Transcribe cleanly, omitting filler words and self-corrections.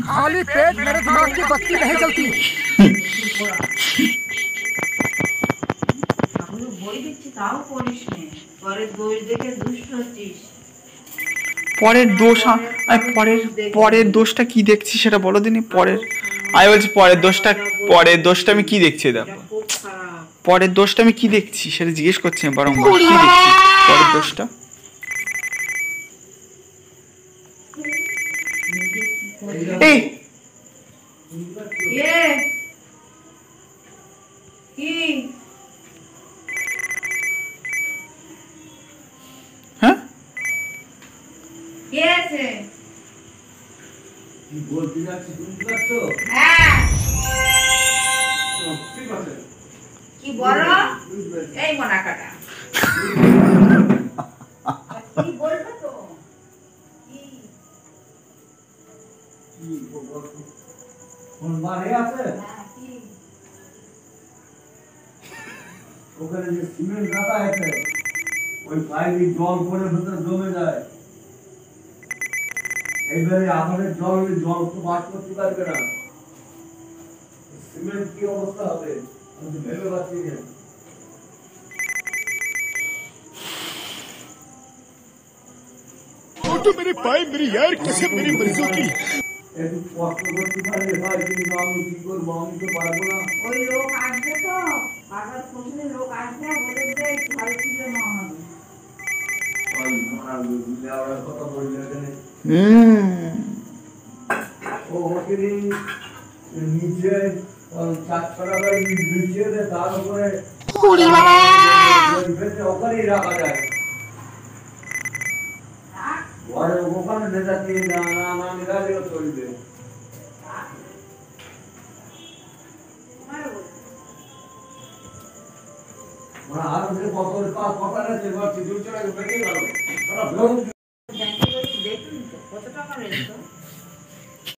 खाली पेट मेरे दिमाग की बत्ती नहीं चलती। বই দিচ্ছি তাও পড়িস নে, পরের দোষ দেখে দুষ্ট হচ্ছিস। পরের দোষ পরের দোষটা কি দেখছি সেটা বলো দিনি। আমি বলছি পরের দোষটা আমি কি দেখছি, দেখো পরের দোষটা আমি কি দেখছি সেটা জিজ্ঞেস করছি বরং কি দেখছি পরের দোষটা। এই হ্যাঁ কি বলো এই মোনাকাটা কি বলবো তো কোন বারে আছে ওখানে যে সিমেন্ট গাদা আছে ওই পাইপে জল পড়ে ভিতরে জমে যায়, এইবারে আমাদের জল তো বাস করতে পারবে না, সিমেন্ট কি অবস্থা হবে আমি তো ভেবে পাচ্ছি না। तो मेरे भाई मेरी यार कसम मेरी मर्जियों की। একটু কষ্ট করতে পারলে ভাই, কিন্তু আমি কি করবো, আমি তো পারবো না। ওই লোক আসবে তো বাবার খুশি লোক আসবে বলে যে ঘরে ছিল না হবে ওই মারা বুঝলে আর কথা বললে এখানে ও ওখানে নিচে চারছড়া করে নিচে তার উপরে ওখানেই রাখা যায়, ঘরে ওখানে ভেজা দিয়ে না নিরালেও চলবে। আরো যে কত কথা আছে দূর চলে বেরিয়ে গেল। দেখুন তো কত টাকা রয়েছে।